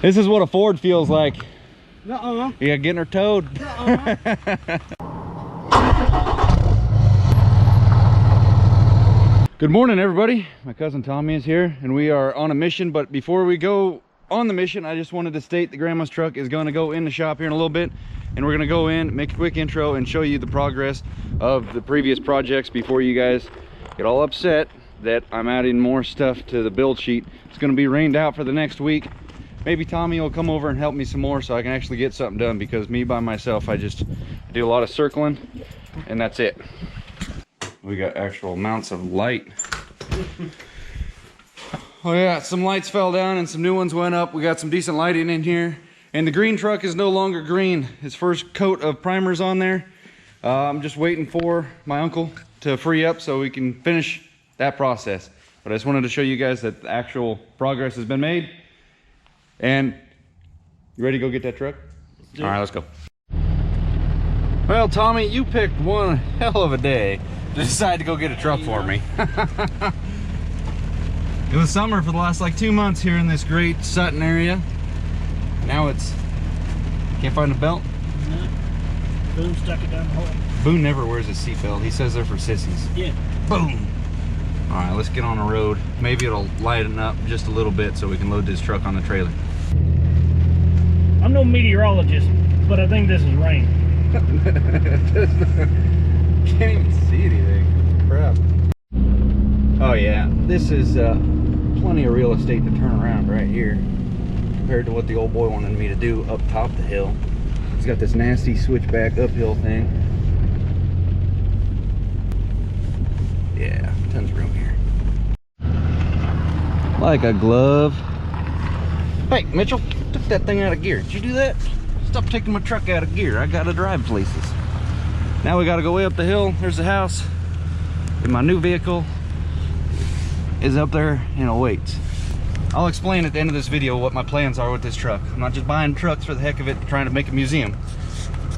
This is what a Ford feels like. Uh-uh. Yeah, getting her towed. Good morning, everybody. My cousin Tommy is here, and we are on a mission. But before we go on the mission, I just wanted to state that Grandma's truck is going to go in the shop here in a little bit, and we're going to go in, make a quick intro, and show you the progress of the previous projects before you guys get all upset that I'm adding more stuff to the build sheet. It's going to be rained out for the next week. Maybe Tommy will come over and help me some more so I can actually get something done, because me by myself, I do a lot of circling and that's it. We got actual amounts of light. Oh yeah, some lights fell down and some new ones went up. We got some decent lighting in here. And the green truck is no longer green. His first coat of primer's on there. I'm just waiting for my uncle to free up so we can finish that process. But I just wanted to show you guys that the actual progress has been made. And you ready to go get that truck? All right, let's go. Well, Tommy, you picked one hell of a day to decide to go get a truck for me. It was summer for the last like 2 months here in this great Sutton area. Now it's, can't find a belt? No. Boone stuck it down the hole. Boone never wears a seatbelt. He says they're for sissies. Yeah. Boom. All right, let's get on the road. Maybe it'll lighten up just a little bit so we can load this truck on the trailer. I'm no meteorologist, but I think this is rain. Can't even see anything. Crap. Oh yeah, this is plenty of real estate to turn around right here compared to what the old boy wanted me to do up top the hill. It's got this nasty switchback uphill thing. Yeah, tons of room here. Like a glove. Hey, Mitchell, took that thing out of gear. Did you do that? Stop taking my truck out of gear. I gotta drive places. Now we gotta go way up the hill. There's the house. And my new vehicle is up there and awaits. I'll explain at the end of this video what my plans are with this truck. I'm not just buying trucks for the heck of it, trying to make a museum.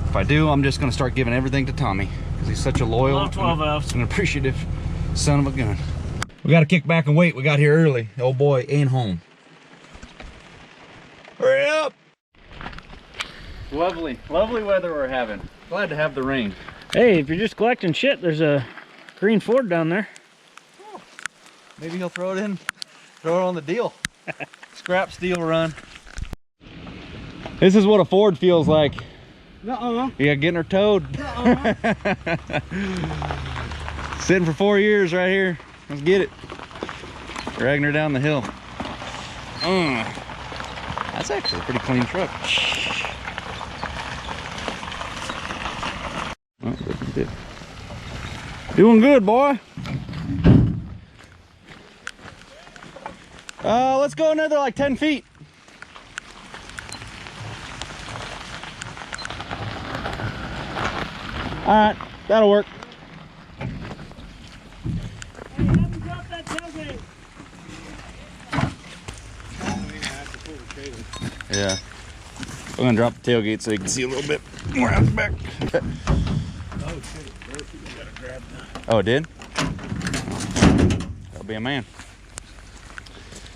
If I do, I'm just gonna start giving everything to Tommy, because he's such a loyal and appreciative son of a gun. We gotta kick back and wait. We got here early. The old boy ain't home. Hurry up! Lovely weather we're having. Glad to have the rain. Hey, if you're just collecting shit, there's a green Ford down there. Oh, maybe he'll throw it in, throw it on the deal. Scrap steel run. This is what a Ford feels like. Uh-uh. Yeah, getting her towed. Sitting for 4 years right here. Let's get it. Dragging her down the hill. That's actually a pretty clean truck. Oh, doing good, boy. Let's go another like 10 feet. All right, that'll work. Hey, haven't dropped that tailgate. Yeah. I'm gonna drop the tailgate so you can see a little bit more out the back. Oh shit, it broke. You gotta grab that. Oh, it did? That'll be a man.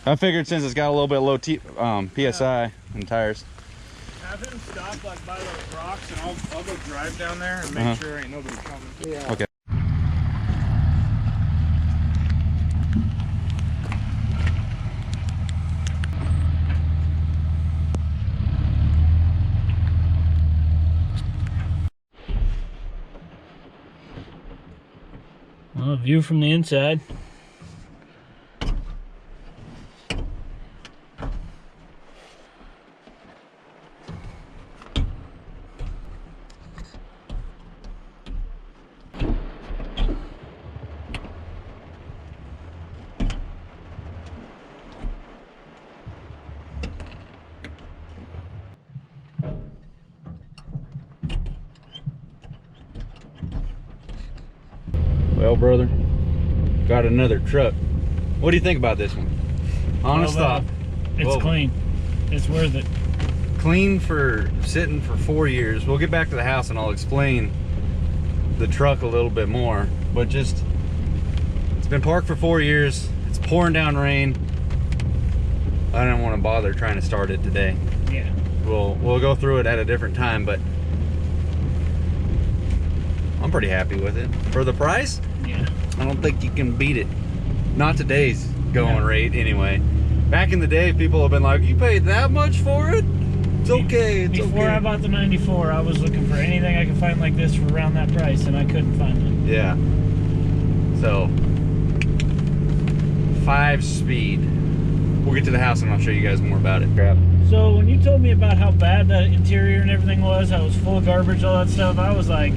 I figured since it's got a little bit low PSI and tires. Have him stop like by those rocks, and I'll go drive down there and make sure ain't nobody coming. Yeah. Okay. Well, view from the inside. Well, brother, got another truck. What do you think about this one? Honest thought. It's clean. It's worth it. Clean for sitting for 4 years. We'll get back to the house and I'll explain the truck a little bit more. But just, it's been parked for 4 years. It's pouring down rain. I didn't want to bother trying to start it today. Yeah. We'll go through it at a different time, but I'm pretty happy with it. For the price, Yeah. I don't think you can beat it. Not today's going rate anyway. Back in the day, people have been like, you paid that much for it? It's okay, it's Before I bought the 94, I was looking for anything I could find like this for around that price, and I couldn't find it. Yeah. So, 5-speed. We'll get to the house and I'll show you guys more about it. Crap. So when you told me about how bad the interior and everything was, how it was full of garbage, all that stuff, I was like,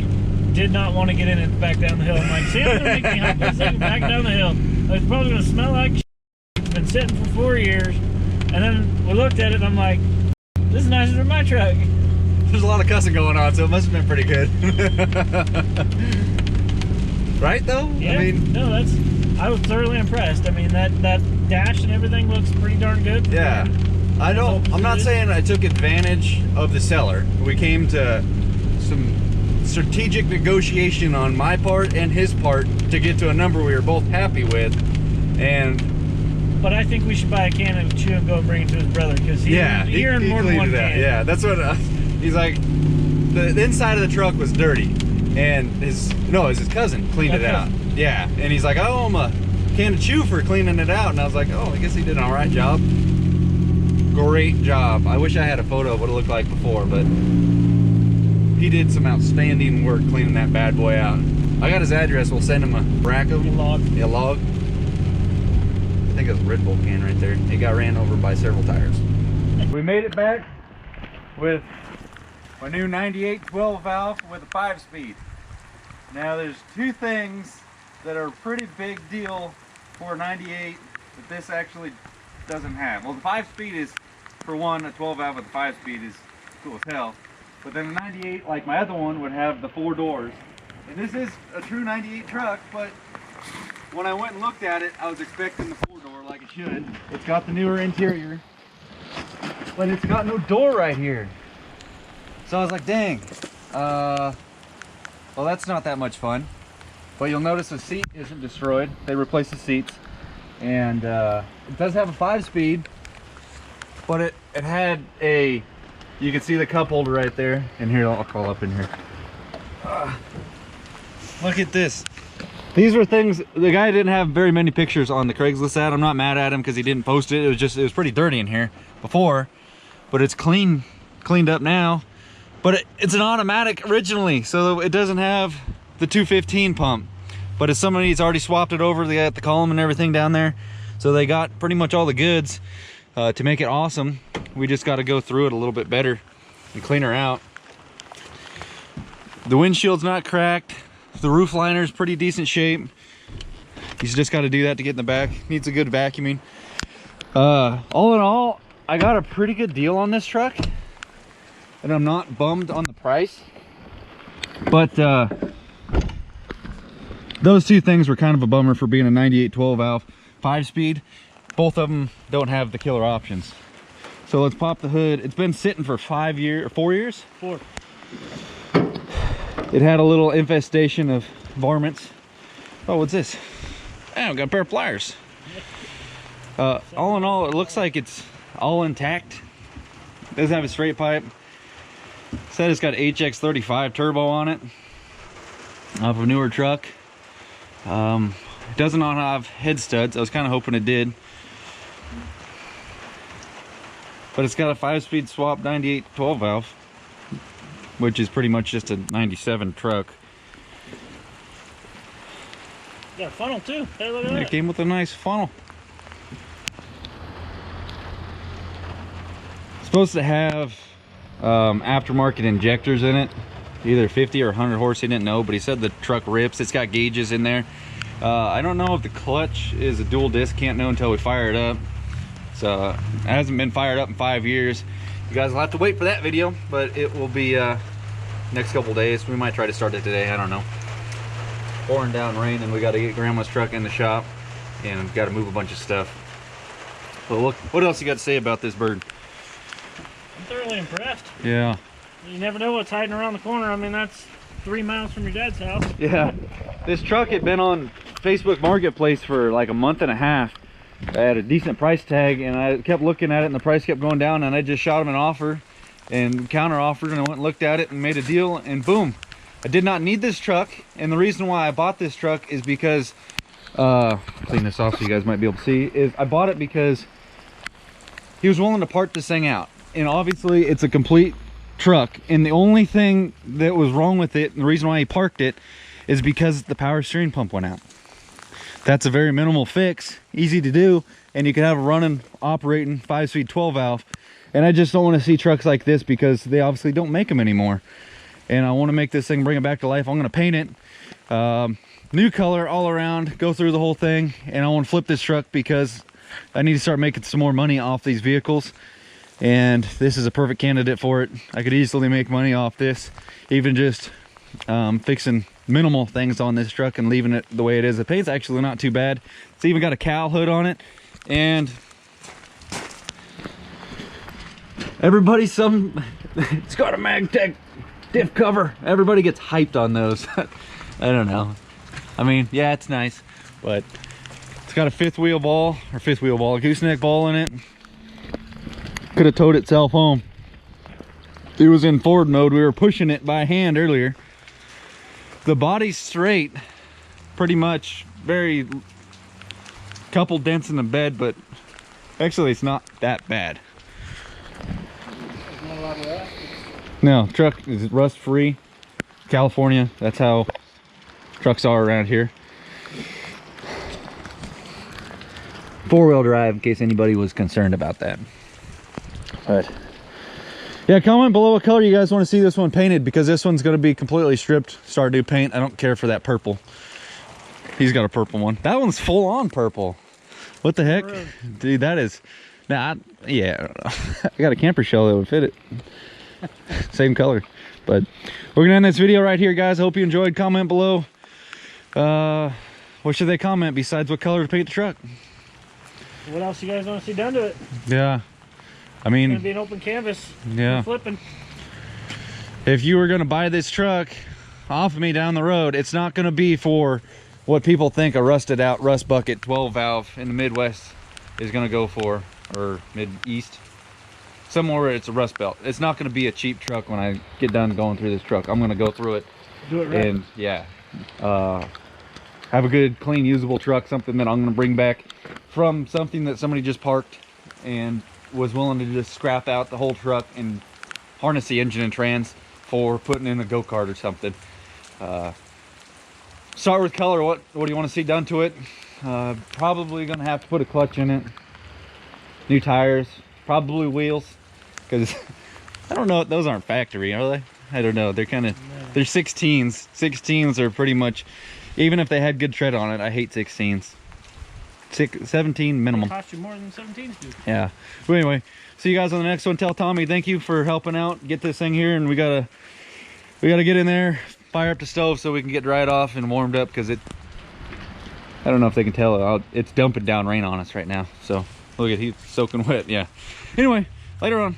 did not want to get in it back down the hill. I'm like, Sam's gonna make me hop this thing back down the hill. It's probably gonna smell like shit. It's been sitting for 4 years. And then we looked at it and I'm like, this is nicer than my truck. There's a lot of cussing going on, so it must have been pretty good. Right though? Yeah, I mean, no, I was thoroughly impressed. I mean, that dash and everything looks pretty darn good. yeah. I'm not saying I took advantage of the seller. We came to some strategic negotiation on my part and his part to get to a number we were both happy with. But I think we should buy a can of chew and go and bring it to his brother, because he earned more than one can. Yeah, that's what he's like. The inside of the truck was dirty, and it was his cousin cleaned it out. Yeah, and he's like, I owe him a can of chew for cleaning it out, and I was like, oh, I guess he did an all right job. Great job. I wish I had a photo of what it looked like before, but he did some outstanding work cleaning that bad boy out. I got his address. We'll send him a rack of log. A log. I think it was a Red Bull can right there. It got ran over by several tires. We made it back with a new 98 12 valve with a 5-speed. Now there's two things that are a pretty big deal for a 98 that this actually doesn't have. Well, the 5-speed is, for one, a 12 valve with a 5-speed is cool as hell. But then the 98, like my other one, would have the 4 doors. And this is a true 98 truck, but when I went and looked at it, I was expecting the 4-door like it should. It's got the newer interior, but it's got no door right here. So I was like, dang. Well, that's not that much fun. But you'll notice the seat isn't destroyed. They replaced the seats. And it does have a 5-speed, but it had a, you can see the cup holder right there. And here, I'll crawl up in here. Look at this. These were things, the guy didn't have very many pictures on the Craigslist ad. I'm not mad at him because he didn't post it. It was pretty dirty in here before, but it's cleaned up now. But it's an automatic originally, so it doesn't have the 215 pump. But as somebody's already swapped it over, they got the column and everything down there. So they got pretty much all the goods to make it awesome. We just got to go through it a little bit better and clean her out. The windshield's not cracked. The roof liner's pretty decent shape. You just got to do that to get in the back. Needs a good vacuuming. All in all, I got a pretty good deal on this truck, and I'm not bummed on the price. But those two things were kind of a bummer for being a 98 12 valve 5-speed. Both of them don't have the killer options. So let's pop the hood. It's been sitting for 4 years. 4. It had a little infestation of varmints. Oh, what's this? Oh, got a pair of pliers. All in all, it looks like it's all intact. It doesn't have a straight pipe. Said it's got HX35 turbo on it. Off a newer truck. It does not have head studs. I was kind of hoping it did. But it's got a 5-speed swap 98 12 valve, which is pretty much just a 97 truck. Got a funnel too. Hey, look at that. It came with a nice funnel. It's supposed to have aftermarket injectors in it, either 50 or 100 horse. He didn't know, but he said the truck rips. It's got gauges in there. I don't know if the clutch is a dual disc. Can't know until we fire it up. So it hasn't been fired up in 5 years. You guys will have to wait for that video, but it will be next couple days. We might try to start it today. I don't know. Pouring down rain, and we got to get Grandma's truck in the shop, and we've got to move a bunch of stuff. But look, what else you got to say about this bird? I'm thoroughly impressed. Yeah. You never know what's hiding around the corner. I mean, that's 3 miles from your dad's house. Yeah. This truck had been on Facebook Marketplace for like a month and a half, I had a decent price tag, and I kept looking at it, and the price kept going down, and I just shot him an offer and counter offered, and I went and looked at it and made a deal, and boom. I did not need this truck, and the reason why I bought this truck is because clean this off so you guys might be able to see, is I bought it because he was willing to part this thing out, and obviously it's a complete truck, and the only thing that was wrong with it, and the reason why he parked it, is because the power steering pump went out. That's a very minimal fix, easy to do, and you can have a running, operating 5-speed 12 valve. And I just don't want to see trucks like this because they obviously don't make them anymore. And I want to make this thing, bring it back to life. I'm going to paint it new color all around, go through the whole thing, and I want to flip this truck because I need to start making some more money off these vehicles, and this is a perfect candidate for it. I could easily make money off this, even just fixing minimal things on this truck and leaving it the way it is. The paint's actually not too bad. It's even got a cowl hood on it, and everybody, it's got a MagTech diff cover. Everybody gets hyped on those. I don't know. I mean, yeah, it's nice, but it's got a fifth wheel ball, a gooseneck ball in it. Could have towed itself home. It was in forward mode. We were pushing it by hand earlier. The body's straight, pretty much. Very couple dents in the bed, but actually it's not that bad. Not a lot of rust. No, truck is rust free. California, that's how trucks are around here. 4-wheel drive, in case anybody was concerned about that. But yeah, comment below what color you guys want to see this one painted, because this one's going to be completely stripped, Stardew paint. I don't care for that purple. He's got a purple one. That one's full on purple. What the heck? Really? Dude, that is... Nah, yeah, I don't know. I got a camper shell that would fit it. Same color. But we're going to end this video right here, guys. I hope you enjoyed. Comment below. What should they comment besides what color to paint the truck? What else you guys want to see done to it? Yeah. I mean, It's gonna be an open canvas. yeah. Flipping. If you were gonna buy this truck off of me down the road, it's not gonna be for what people think a rusted out rust bucket 12 valve in the Midwest is gonna go for, or Mid-East, somewhere where it's a rust belt. It's not gonna be a cheap truck when I get done going through this truck. I'm gonna go through it. Do it right. And yeah, have a good, clean, usable truck, something that I'm gonna bring back from something that somebody just parked and was willing to just scrap out the whole truck and harness the engine and trans for putting in a go-kart or something. Start with color. What do you want to see done to it? Probably gonna have to put a clutch in it, new tires, probably wheels, because I don't know, those aren't factory, are they? I don't know, they're kind of, they're 16s. 16s are pretty much, even if they had good tread on it, I hate 16s. 17 minimum. It cost you more than 17s do. Yeah. But anyway, see you guys on the next one. Tell Tommy thank you for helping out, get this thing here, and we gotta get in there, fire up the stove so we can get dried off and warmed up, because I don't know if they can tell, it's dumping down rain on us right now. So look at, he's soaking wet. Yeah. Anyway, later on.